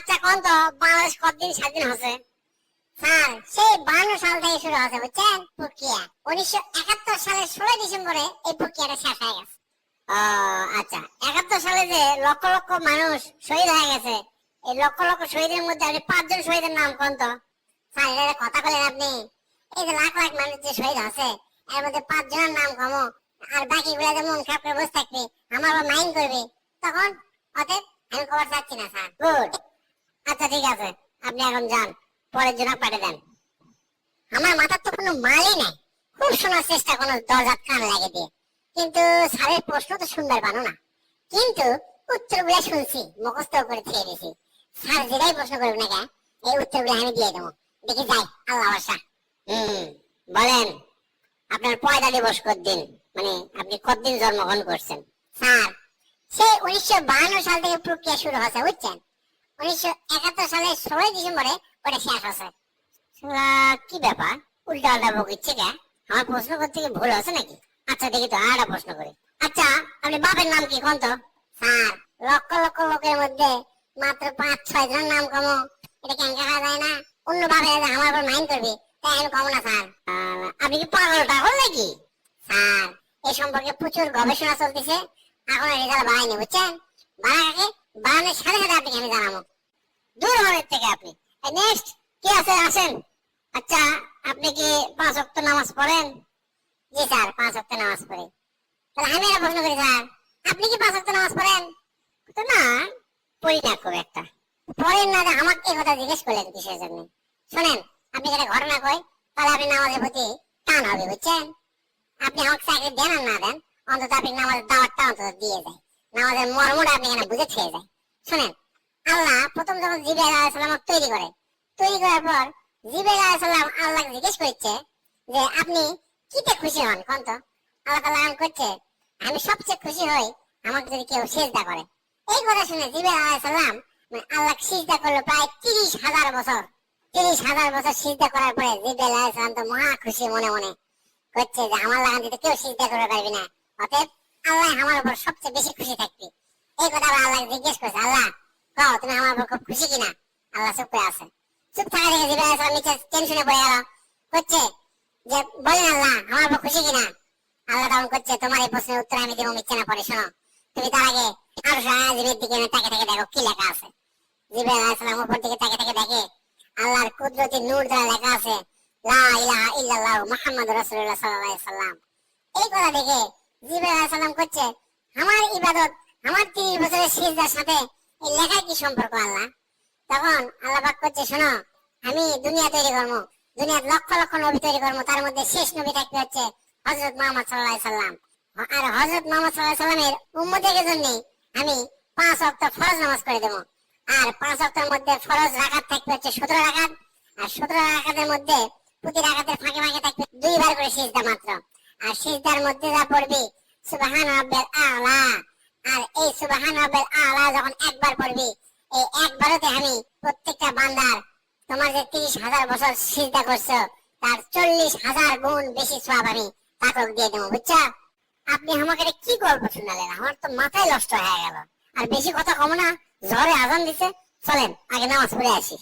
আচ্ছা কোন তো বাংলাদেশ কতদিন স্বাধীন হয়েছে? স্যার সেই 52 সাল থেকে শুরু হয়েছে বুঝছেন প্রক্রিয়া। 1971 সালের 16 ডিসেম্বরে এই প্রক্রিয়াটা শেষ হয়ে গেছে। ও আচ্ছা, 71 সালে যে লক্ষ লক্ষ মানুষ শহীদ হয়ে গেছে, এই লক্ষ লক্ষ শহীদের মধ্যে আপনি 5 জন শহীদের নাম কোন তো? স্যার এটা কথা বলেন আপনি, এই যে লাখ লাখ মানুষ যে শহীদ আছে এর মধ্যে 5 জনের নাম কমো, আর বাকিগুলা যে মন খারাপ করে বসে থাকবে, আমার আবার মাইন্ড করবে, তখন অতএব আমি খবর চাচ্ছি না স্যার। গুড, আচ্ছা ঠিক আছে, আপনি এখন যান, পরের জন্য পাঠিয়ে দেন। আমার মাথার তো কোনো মালই নাই, খুব শোনার চেষ্টা কোনো দরজার কান লাগে দিয়ে, কিন্তু স্যারের প্রশ্ন তো শুনবার পানো না, কিন্তু উত্তরগুলো শুনছি, মুখস্থ করে ছেড়ে দিয়েছি। স্যার যেটাই প্রশ্ন করবে না কেন, এই উত্তরগুলো আমি দিয়ে দেবো। দেখি যাই, আল্লাহ ভরসা। বলেন আপনার পয়দা দিবস কতদিন, মানে আপনি কতদিন জন্মগ্রহণ করছেন? স্যার সেই 1952 সাল থেকে প্রক্রিয়া শুরু হয়েছে বুঝছেন, 1971 সালের 16 ডিসেম্বরে ওটা শেষ হয়েছে। কি ব্যাপার, উল্টা পাল্টা বকিচ্ছে কে? আমার প্রশ্ন করতে কি ভুল আছে নাকি? আচ্ছা দেখি তো আরেকটা প্রশ্ন করি। আচ্ছা আপনি বাপের নাম কি কোন তো? স্যার লক্ষ লক্ষ লোকের মধ্যে মাত্র 5-6 জনের নাম কমো, এটা কেন দেখা যায় না? অন্য ভাবে আমার উপর মাইন্ড করবে, তাই আমি কমো না স্যার। আপনি কি পাগল টাগল নাকি? স্যার এই সম্পর্কে প্রচুর গবেষণা চলতেছে, এখন রেজাল্ট বাড়ায়নি বুঝছেন, বাড়াকে বাড়ানোর সাথে সাথে আপনাকে আমি জানাবো। দূর হওয়ার থেকে আপনি। নেক্সট কি আছে আসেন। আচ্ছা আপনি কি 5 ওয়াক্ত নামাজ পড়েন? জি স্যার 5 ওয়াক্ত নামাজ পড়ি। তাহলে আমি একটা প্রশ্ন করি স্যার, আপনি কি 5 ওয়াক্ত নামাজ পড়েন? তো না, পড়ি না খুব একটা। পড়েন না যে আমাকে এই কথা জিজ্ঞেস করলেন কিসের জন্য? শোনেন আপনি একটা ঘটনা কই, তাহলে আপনি নামাজের প্রতি টান হবে বুঝছেন। আপনি আমাকে চাকরি দেন আর না দেন, অন্তত আপনি নামাজের দাওয়াতটা অন্তত দিয়ে যায়, নামাজের মর্মটা আপনি এখানে বুঝে খেয়ে যায়। শোনেন আল্লাহ প্রথম যখন জিবরাইল আলাইহিস সালাম তৈরি করার পর জিবরাইল আলাইহিস সালাম আল্লাহকে জিজ্ঞেস করছে যে আপনি কিতে খুশি হন কোন তো? আল্লাহ তাআলা করছে আমি সবচেয়ে খুশি হই আমাকে যদি কেউ সিজদা করে। এই কথা শুনে জিবরাইল আলাইহিস সালাম আল্লাহকে সিজদা করলো প্রায় 30,000 বছর। 30,000 বছর সিজদা করার পরে জিবরাইল আলাইহিস সালাম তো মহা খুশি মনে মনে করছে যে আমার লাগান দিতে কেউ সিজদা করতে পারবে না, অতএব আল্লাহ আমার উপর সবচেয়ে বেশি খুশি থাকবে। এই কথা আল্লাহকে জিজ্ঞেস করছে, আল্লাহ কও তুমি আমার উপর খুব খুশি কিনা? আল্লাহ চুপ করে আছে। চুপ থাকা দেখে জিবরাইল আলাইহিস সালাম নিচে টেনশনে পড়ে গেল, করছে যে বলেন আল্লাহ আমার উপর খুশি কিনা? আল্লাহ তখন করছে তোমার এই প্রশ্নের উত্তর আমি দেবো, মিথ্যে না পড়ে শোনো। তুমি তার আগে আরশ আজিমের দিকে তাকে তাকে দেখো কি লেখা আছে। জিবরাইল আলাইহিস সালাম উপর দিকে তাকে তাকে দেখে আল্লাহর কুদরতি নূর দ্বারা লেখা আছে লা ইলাহা ইল্লাল্লাহ মুহাম্মাদুর রাসূলুল্লাহ সাল্লাল্লাহু আলাইহি সাল্লাম। এই কথা দেখে জিবরাইল আলাইহিস সালাম করছে আমার ইবাদত আমার 30 বছরের সিজদার সাথে এই লেখা কি সম্পর্ক আল্লাহ? তখন আল্লাহ পাক করছে শোনো আমি দুনিয়া তৈরি করব, দুনিয়ার লক্ষ লক্ষ নবী তৈরি করব, তার মধ্যে শেষ নবী থাকবে হচ্ছে হযরত মুহাম্মদ সাল্লাল্লাহু আলাইহি সাল্লাম। আর হযরত মুহাম্মদ সাল্লাল্লাহু আলাইহি সাল্লামের উম্মতের জন্য আমি 5 ওয়াক্ত ফরজ নামাজ পড়ে দেব। আর 5 ওয়াক্তের মধ্যে ফরজ রাকাত থাকবে হচ্ছে 17 রাকাত, আর 17 রাকাতের মধ্যে প্রতি রাকাতের ফাঁকে ফাঁকে থাকবে 2 বার করে সিজদা মাত্র। আর সিজদার মধ্যে যা পড়বি সুবহান রাব্বিল আলা, আর এই সুবহান রাব্বিল আলা যখন একবার পড়বি এই একবারতে আমি প্রত্যেকটা বান্দার তোমার যে 30,000 বছর সিজদা করছো তার 40,000 গুণ বেশি সওয়াব আমি তাকে দিয়ে দেবো বুঝছো? আপনি আমাকে কি গল্প শোনালেন, আমার তো মাথায় নষ্ট হয়ে গেল। আর বেশি কথা কম না, ঝড়ে আজান দিছে, চলেন আগে নামাজ পড়ে আসি।